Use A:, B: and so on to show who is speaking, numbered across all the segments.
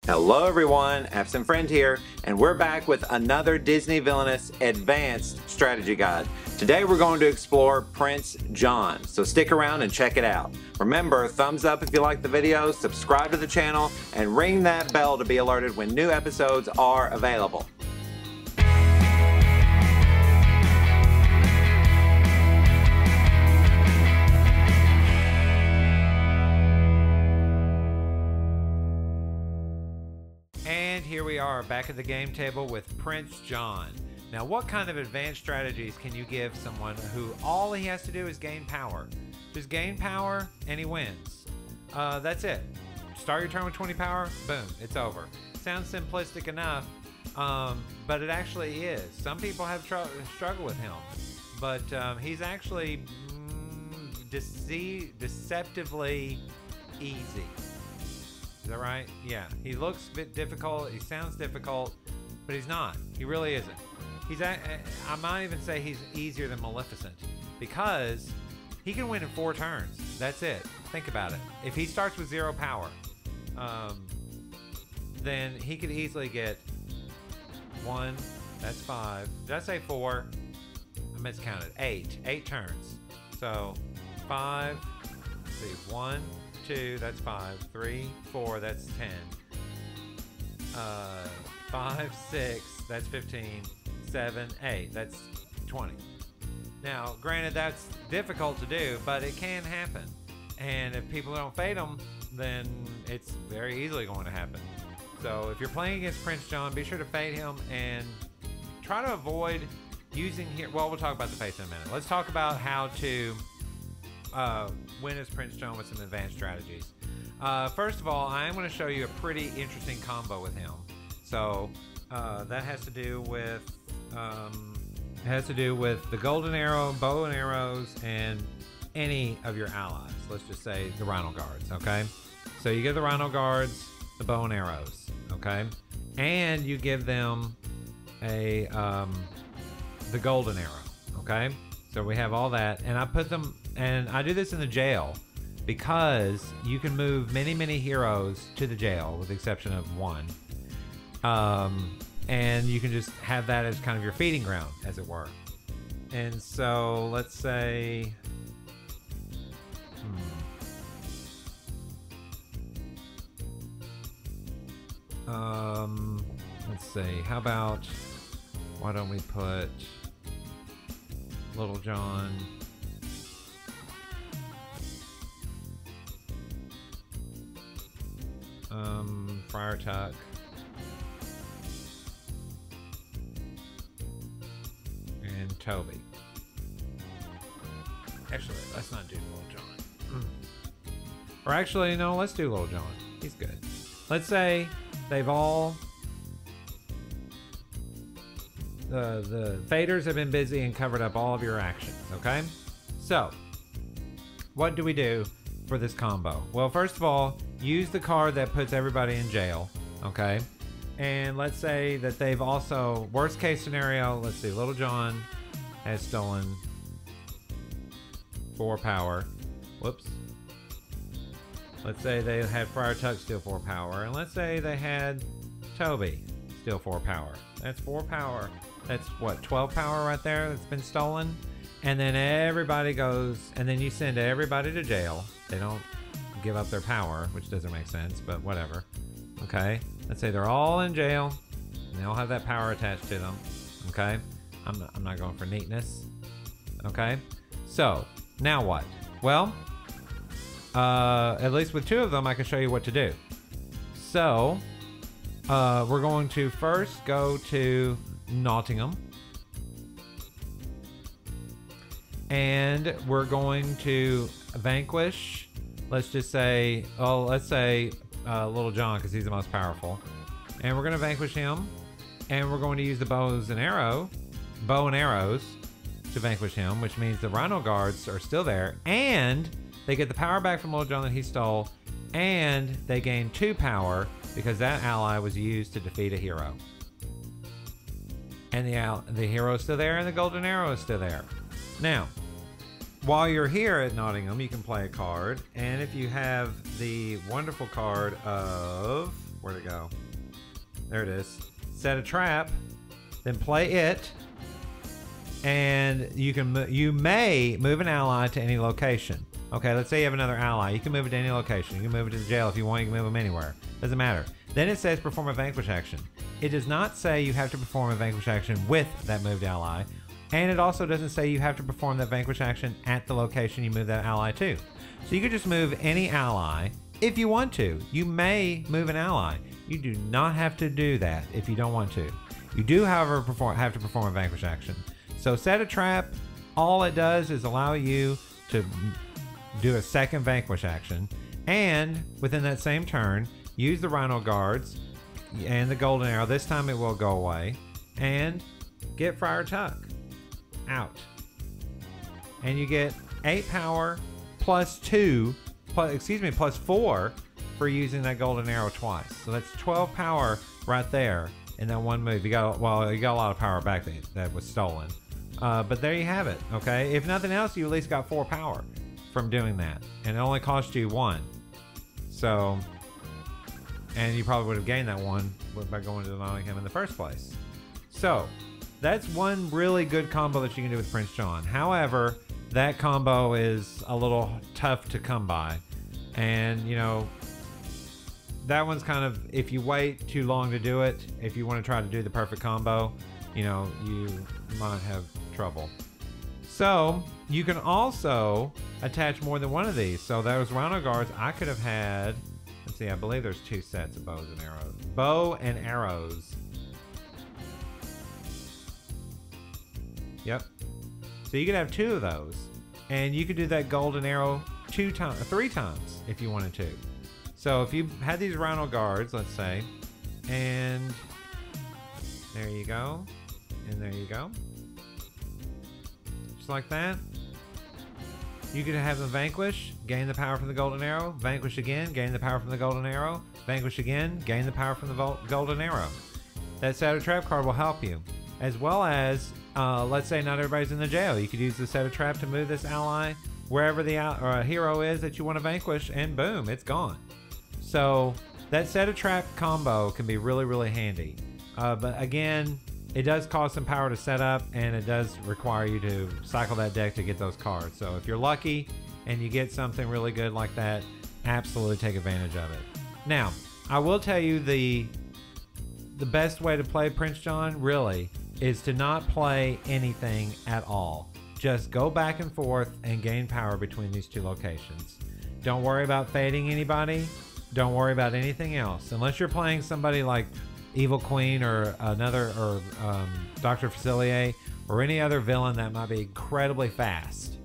A: Hello everyone, Absent Friend here, and we're back with another Disney Villainous Advanced Strategy Guide. Today we're going to explore Prince John, so stick around and check it out. Remember, thumbs up if you like the video, subscribe to the channel, and ring that bell to be alerted when new episodes are available. And here we are back at the game table with Prince John. Now, what kind of advanced strategies can you give someone who all he has to do is gain power? Just gain power and he wins. That's it. Start your turn with 20 power, boom, it's over. Sounds simplistic enough, but it actually is. Some people have struggle with him, but he's actually deceptively easy. Is that right? Yeah. He looks a bit difficult. He sounds difficult, but he's not. He really isn't. I might even say he's easier than Maleficent because he can win in 4 turns. That's it. Think about it. If he starts with 0 power, then he could easily get 1. That's 5. Did I say 4? I miscounted. 8. 8 turns. So 5. Let's see. 1. 2, that's 5, 3, 4, that's 10, 5, 6, that's 15, 7, 8, that's 20. Now, granted, that's difficult to do, but it can happen. And if people don't fade them, then it's very easily going to happen. So if you're playing against Prince John, be sure to fade him and try to avoid using here. Well, we'll talk about the face in a minute. Let's talk about how to win as Prince John with some advanced strategies. First of all, I am going to show you a pretty interesting combo with him. So that has to do with the golden arrow, bow and arrows, and any of your allies. Let's just say the Rhino Guards. Okay, so you give the Rhino Guards the bow and arrows. Okay, and you give them a the golden arrow. Okay, so we have all that, and I put them. And I do this in the jail because you can move many heroes to the jail with the exception of 1. And you can just have that as kind of your feeding ground, as it were. And so let's say, let's see, how about, why don't we put Little John, Friar Tuck, and Toby. Actually, let's not do Little John. Or actually, no, let's do Little John. He's good. Let's say they've all... The faders have been busy and covered up all of your actions, okay? So, what do we do for this combo? Well, first of all, use the card that puts everybody in jail, okay? And let's say that they've also, worst case scenario, let's see, Little John has stolen 4 power. Whoops. Let's say they had Friar Tuck steal 4 power, and let's say they had Toby steal 4 power. That's 4 power. That's what, 12 power right there that's been stolen? And then everybody goes, and then you send everybody to jail. They don't give up their power, which doesn't make sense, but whatever. Okay, let's say they're all in jail and they all have that power attached to them. Okay, I'm not going for neatness. Okay, so now what? Well, at least with 2 of them I can show you what to do. So we're going to first go to Nottingham, and we're going to vanquish, let's just say, oh, let's say Little John, because he's the most powerful. And we're going to vanquish him, and we're going to use the bow and arrows to vanquish him, which means the Rhino Guards are still there, and they get the power back from Little John that he stole, and they gain 2 power because that ally was used to defeat a hero. And the hero is still there, and the golden arrow is still there. Now, while you're here at Nottingham, you can play a card, and if you have the wonderful card of Where'd it go? There it is. Set a trap, then play it, and you may move an ally to any location. Okay, let's say you have another ally. You can move it to any location. You can move it to the jail if you want. You can move them anywhere. Doesn't matter. Then it says perform a vanquish action. It does not say you have to perform a vanquish action with that moved ally. And it also doesn't say you have to perform that vanquish action at the location you move that ally to. So you could just move any ally if you want to. You may move an ally. You do not have to do that if you don't want to. You do, however, have to perform a vanquish action. So set a trap. All it does is allow you to do a second vanquish action. And within that same turn, use the Rhino Guards and the Golden Arrow. This time it will go away. And get Friar Tuck out. And you get 8 power plus 4 for using that Golden Arrow twice. So that's 12 power right there in that one move. You got a lot of power back that was stolen. But there you have it, okay? If nothing else, you at least got 4 power from doing that. And it only cost you 1. So, and you probably would have gained that 1 by going to Nottingham in the first place. So, that's one really good combo that you can do with Prince John. However, that combo is a little tough to come by. And, you know, that one's kind of, if you wait too long to do it, if you want to try to do the perfect combo, you know, you might have trouble. So, you can also attach more than one of these. So those Rhino Guards, I could have had, let's see, I believe there's 2 sets of bows and arrows. Bow and arrows. Yep. So you could have 2 of those. And you could do that Golden Arrow 3 times if you wanted to. So if you had these Rhino Guards, let's say, and there you go. And there you go. Just like that. You could have them vanquish, gain the power from the Golden Arrow, vanquish again, gain the power from the Golden Arrow, vanquish again, gain the power from the Golden Arrow. That Set a Trap card will help you. As well as, let's say not everybody's in the jail. You could use the Set a Trap to move this ally wherever the hero is that you want to vanquish, and boom, it's gone. So that Set a Trap combo can be really, really handy. But again, it does cost some power to set up, and it does require you to cycle that deck to get those cards. So if you're lucky and you get something really good like that, absolutely take advantage of it. Now, I will tell you the best way to play Prince John, really, is to not play anything at all. Just go back and forth and gain power between these 2 locations. Don't worry about fading anybody. Don't worry about anything else. Unless you're playing somebody like Evil Queen or Dr. Facilier or any other villain that might be incredibly fast,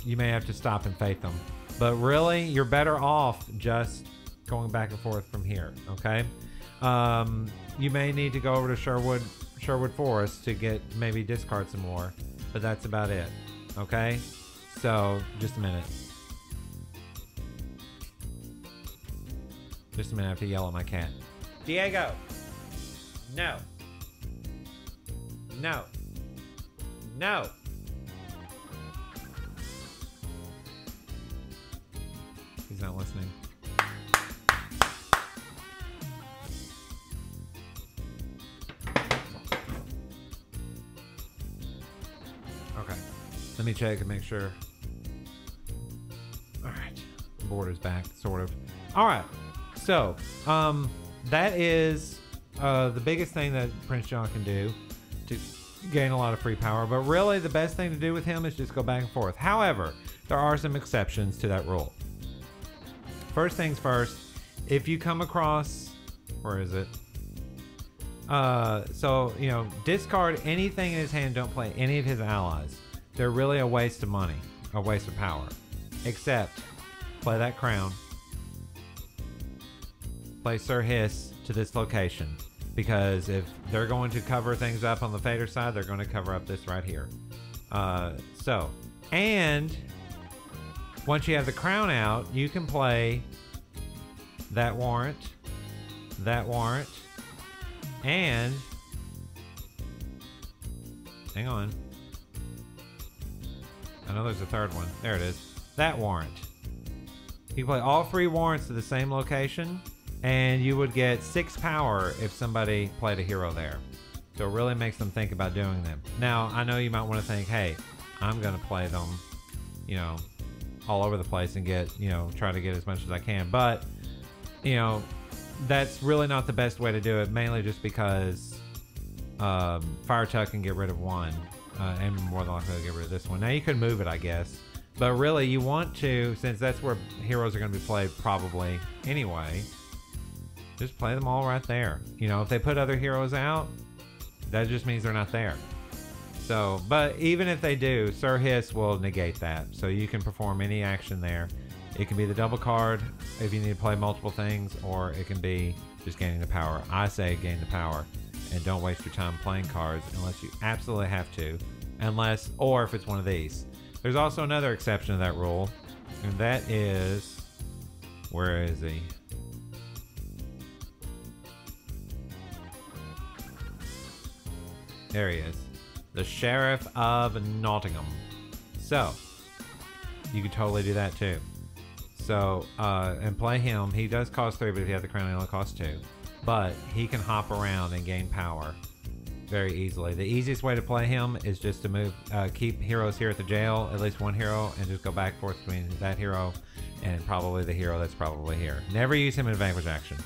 A: you may have to stop and fate them. But really, you're better off just going back and forth from here, okay? You may need to go over to Sherwood Forest to get maybe discard some more, but that's about it, okay? So, just a minute. Just a minute, I have to yell at my cat. Diego! No. No. No. He's not listening. Okay. Let me check and make sure. Alright. The border's back, sort of. Alright. So, that is the biggest thing that Prince John can do to gain a lot of free power. But really, the best thing to do with him is just go back and forth. However, there are some exceptions to that rule. First things first, if you come across... Where is it? So, you know, discard anything in his hand. Don't play any of his allies. They're really a waste of money. A waste of power. Except, play that crown. Play Sir Hiss to this location, because if they're going to cover things up on the Fader side, they're going to cover up this right here. And once you have the crown out, you can play that warrant, and hang on. I know there's a third one. There it is. That warrant. You can play all 3 warrants to the same location, And you would get 6 power if somebody played a hero there. So it really makes them think about doing them. Now, I know you might want to think, hey, I'm going to play them, you know, all over the place and get, you know, try to get as much as I can. But, you know, that's really not the best way to do it, mainly just because Fire Tuck can get rid of one, and more than likely get rid of this one. Now, you could move it, I guess. But really, you want to, since that's where heroes are going to be played probably anyway, just play them all right there. You know, if they put other heroes out, that just means they're not there. So, but even if they do, Sir Hiss will negate that. So you can perform any action there. It can be the double card if you need to play multiple things, or it can be just gaining the power. I say gain the power, and don't waste your time playing cards unless you absolutely have to. Unless, or if it's one of these. There's also another exception to that rule, and that is, where is he? There he is. The Sheriff of Nottingham. So, you could totally do that too. So, and play him. He does cost 3, but if you have the crown, he only costs 2. But he can hop around and gain power very easily. The easiest way to play him is just to move, keep heroes here at the jail, at least one hero, and just go back and forth between that hero and probably the hero that's probably here. Never use him in vanquish action.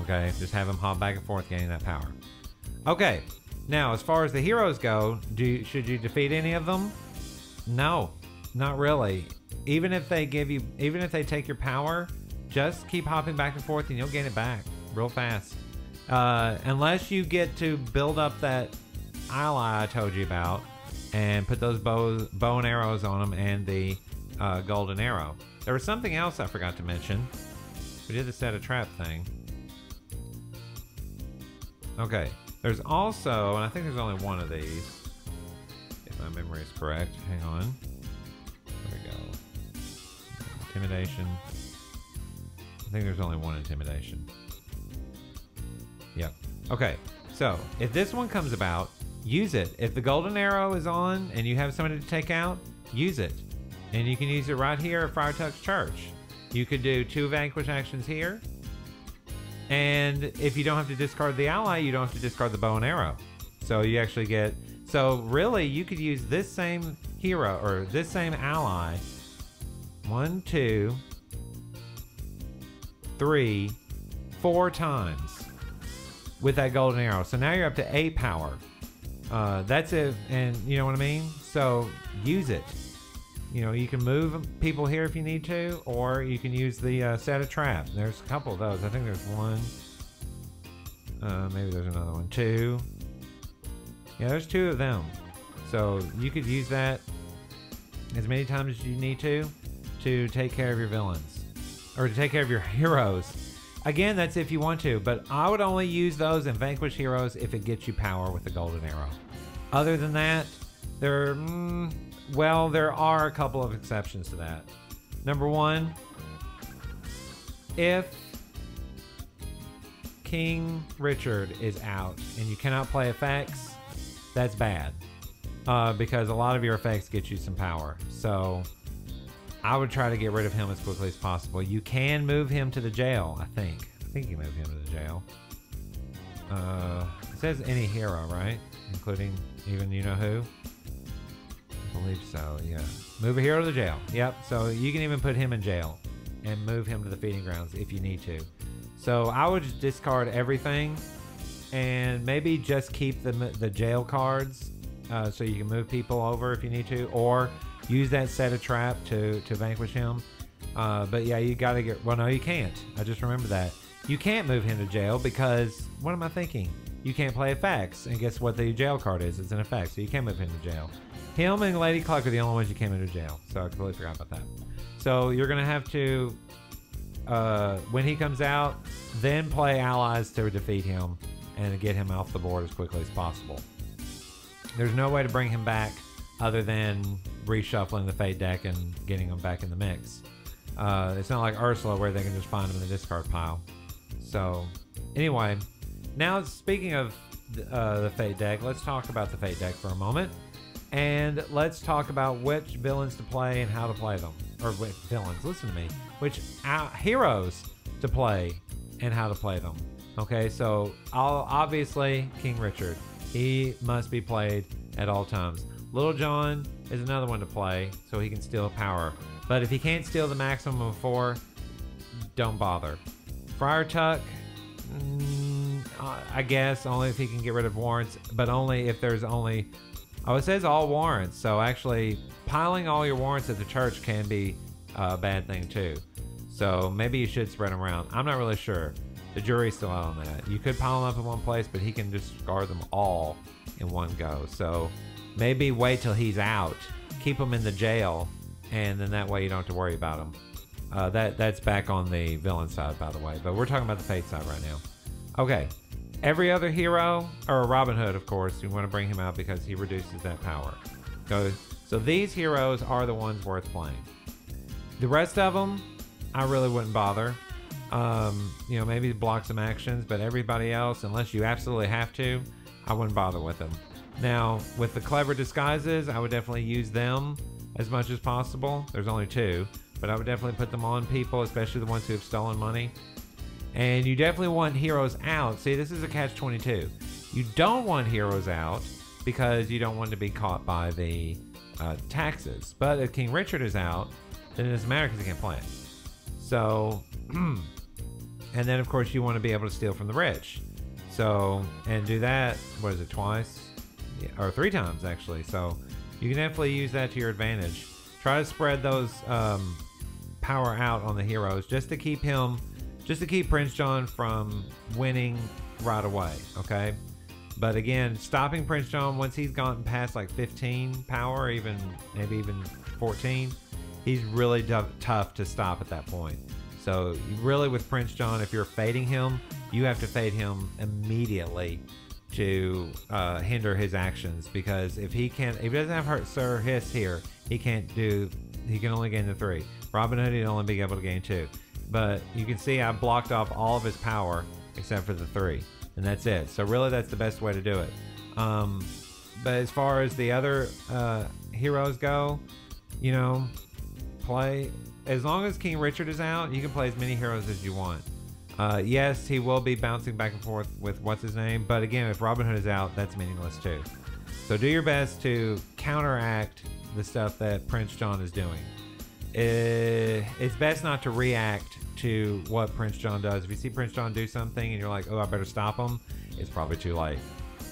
A: Okay, just have him hop back and forth gaining that power. Okay. Now, as far as the heroes go, should you defeat any of them? No, not really. Even if they take your power, just keep hopping back and forth and you'll gain it back real fast. Unless you get to build up that ally I told you about and put those bow and arrows on them and the golden arrow. There was something else I forgot to mention. We did the set a trap thing. Okay. There's also, and I think there's only one of these, if my memory is correct. Hang on. There we go. Intimidation. I think there's only one intimidation. Yep. Okay, so if this one comes about, use it. If the golden arrow is on and you have somebody to take out, use it. And you can use it right here at Fire Tuck's church. You could do 2 vanquish actions here. And if you don't have to discard the ally, you don't have to discard the bow and arrow. So you actually get, so really you could use this same hero or this same ally 1, 2, 3, 4 times with that golden arrow. So now you're up to 8 power. That's it, and you know what I mean? So use it. You know, you can move people here if you need to, or you can use the set a trap. There's a couple of those. I think there's 1. Maybe there's another one. 2. Yeah, there's 2 of them. So you could use that as many times as you need to take care of your villains. Or to take care of your heroes. Again, that's if you want to, but I would only use those and vanquish heroes if it gets you power with the golden arrow. Other than that, well, there are a couple of exceptions to that. Number 1, if King Richard is out and you cannot play effects, that's bad. Because a lot of your effects get you some power. So I would try to get rid of him as quickly as possible. You can move him to the jail, I think. I think you move him to the jail. It says any hero, right? Including even you know who? I believe so, yeah. Move a hero to the jail. Yep, so you can even put him in jail and move him to the feeding grounds if you need to. So I would just discard everything and maybe just keep the jail cards so you can move people over if you need to, or use that set a trap to vanquish him. But yeah, you gotta get, well no you can't. I just remembered that. You can't move him to jail because, what am I thinking? You can't play effects, and guess what the jail card is? It's an effect, so you can't move him to jail. Him and Lady Cluck are the only ones you can't move to jail, so I completely forgot about that. So you're gonna have to, when he comes out, then play allies to defeat him and get him off the board as quickly as possible. There's no way to bring him back other than reshuffling the Fate deck and getting him back in the mix. It's not like Ursula where they can just find him in the discard pile. So anyway, now speaking of the Fate deck, let's talk about the Fate deck for a moment. And let's talk about which villains to play and how to play them. Or villains, listen to me. Which heroes to play and how to play them. Okay, so obviously King Richard, he must be played at all times. Little John is another one to play, so he can steal power. But if he can't steal the maximum of 4, don't bother. Friar Tuck, I guess only if he can get rid of warrants, but only if there's only, oh, it says all warrants. So actually piling all your warrants at the church can be a bad thing too. So maybe you should spread them around. I'm not really sure. The jury's still out on that. You could pile them up in one place, but he can discard them all in one go. So maybe wait till he's out, keep him in the jail, and then that way you don't have to worry about him. That's back on the villain side, by the way, but we're talking about the fate side right now. Okay, every other hero, or Robin Hood, of course, you want to bring him out because he reduces that power. So these heroes are the ones worth playing. The rest of them, I really wouldn't bother. You know, maybe block some actions, but everybody else, unless you absolutely have to, I wouldn't bother with them. Now, with the clever disguises, I would definitely use them as much as possible. There's only 2, but I would definitely put them on people, especially the ones who have stolen money. And you definitely want heroes out. See, this is a catch-22. You don't want heroes out because you don't want to be caught by the taxes. But if King Richard is out, then it doesn't matter because he can't play it. So, and then of course you want to be able to steal from the rich. So, and do that, what is it, twice? Yeah, or 3 times actually. So you can definitely use that to your advantage. Try to spread those power out on the heroes just to keep Prince John from winning right away, okay? But again, stopping Prince John once he's gotten past like 15 power, maybe even 14, he's really tough to stop at that point. So really with Prince John, if you're fading him, you have to fade him immediately to hinder his actions, because if he doesn't have Sir Hiss here, he can only gain the 3. Robin Hood, he'd only be able to gain 2. But you can see I blocked off all of his power except for the 3, and that's it. So really that's the best way to do it. But as far as the other heroes go, you know, play, as long as King Richard is out, you can play as many heroes as you want. Yes, he will be bouncing back and forth with what's his name, but again, if Robin Hood is out, that's meaningless too. So do your best to counteract the stuff that Prince John is doing. It's best not to react to what Prince John does. If you see Prince John do something and you're like, oh, I better stop him, it's probably too late.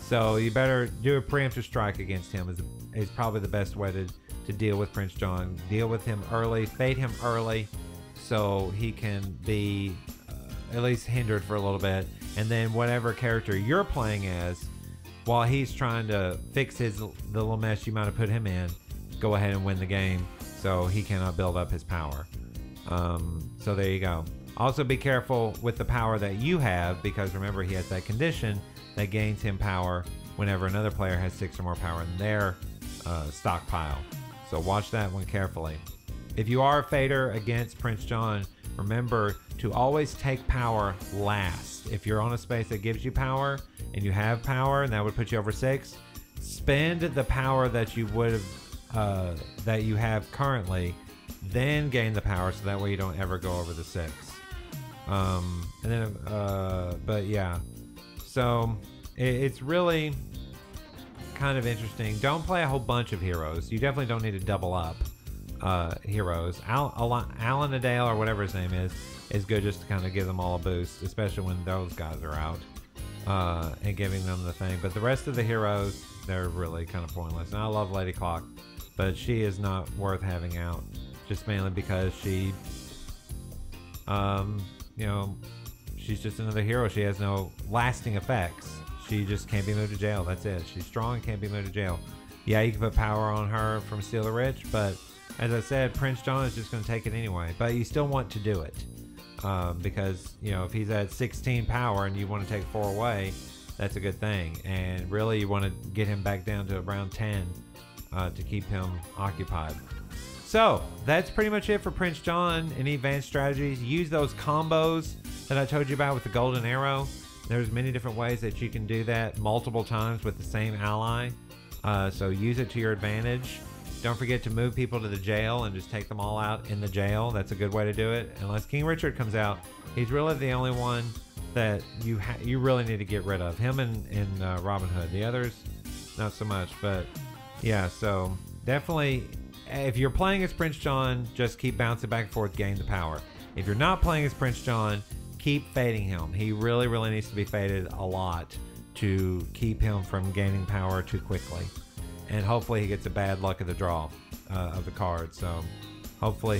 A: So you better do a preemptive strike against him is probably the best way to deal with Prince John. Deal with him early, fade him early, so he can be at least hindered for a little bit. And then whatever character you're playing as, while he's trying to fix the little mess you might have put him in, go ahead and win the game so he cannot build up his power. So there you go. Also be careful with the power that you have, because remember he has that condition that gains him power whenever another player has 6 or more power in their stockpile. So watch that one carefully. If you are a fader against Prince John, remember to always take power last. If you're on a space that gives you power and you have power and that would put you over 6, spend the power that you would have that you have currently, then gain the power, so that way you don't ever go over the 6. But yeah, so it's really kind of interesting. Don't play a whole bunch of heroes. You definitely don't need to double up heroes. Alan Adale, or whatever his name is good just to kind of give them all a boost, especially when those guys are out, and giving them the thing. But the rest of the heroes, they're really kind of pointless. And I love Lady Clock, but she is not worth having out, just mainly because she, you know, she's just another hero. She has no lasting effects. She just can't be moved to jail. That's it. She's strong, can't be moved to jail. Yeah, you can put power on her from Steal the Rich, but as I said, Prince John is just going to take it anyway. But you still want to do it, because, you know, if he's at 16 power and you want to take 4 away, that's a good thing. And really, you want to get him back down to around 10 to keep him occupied. So that's pretty much it for Prince John. Any advanced strategies? Use those combos that I told you about with the golden arrow. There's many different ways that you can do that multiple times with the same ally. So use it to your advantage Don't forget to move people to the jail and just take them all out in the jail. That's a good way to do it. Unless King Richard comes out, he's really the only one that you really need to get rid of. Him and Robin Hood. The others, not so much. But yeah, so definitely, if you're playing as Prince John, just keep bouncing back and forth, gain the power. If you're not playing as Prince John, keep fading him. He really, really needs to be faded a lot to keep him from gaining power too quickly. And hopefully he gets a bad luck of the draw of the card. So hopefully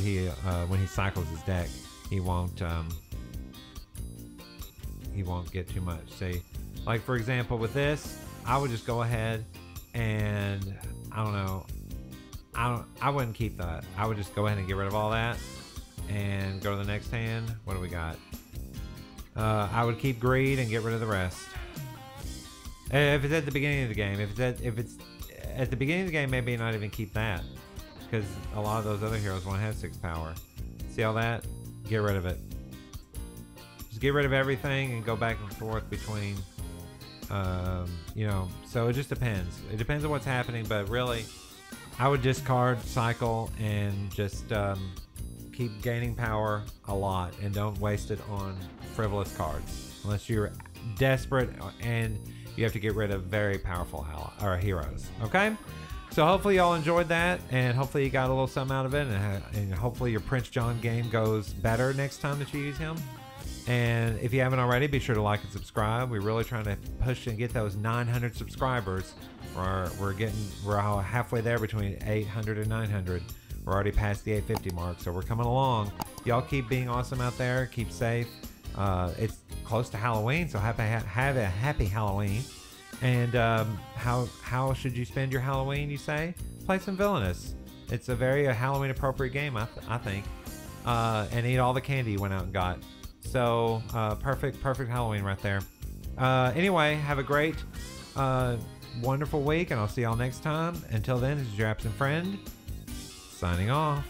A: when he cycles his deck, he won't get too much. See, like for example with this, I would just go ahead and I wouldn't keep that. I would just go ahead and get rid of all that and go to the next hand. What do we got? I would keep greed and get rid of the rest. If it's at the beginning of the game, if it's at the beginning of the game, maybe not even keep that, because a lot of those other heroes won't have 6 power. See all that? Get rid of it. Just get rid of everything and go back and forth between, you know. So it just depends. It depends on what's happening, but really, I would discard, cycle, and just keep gaining power a lot, and don't waste it on frivolous cards unless you're desperate and you have to get rid of very powerful heroes. Okay, so hopefully y'all enjoyed that, and hopefully you got a little something out of it, and hopefully your Prince John game goes better next time that you use him. And if you haven't already, be sure to like and subscribe. We're really trying to push and get those 900 subscribers. We're halfway there, between 800 and 900. We're already past the 850 mark, so we're coming along. Y'all keep being awesome out there. Keep safe. It's close to Halloween, so have a happy Halloween. And how should you spend your Halloween, you say? Play some Villainous. It's a very Halloween appropriate game, I think. And eat all the candy you went out and got. So perfect Halloween right there. Anyway, have a great wonderful week, and I'll see y'all next time. Until then, this is your absent friend signing off.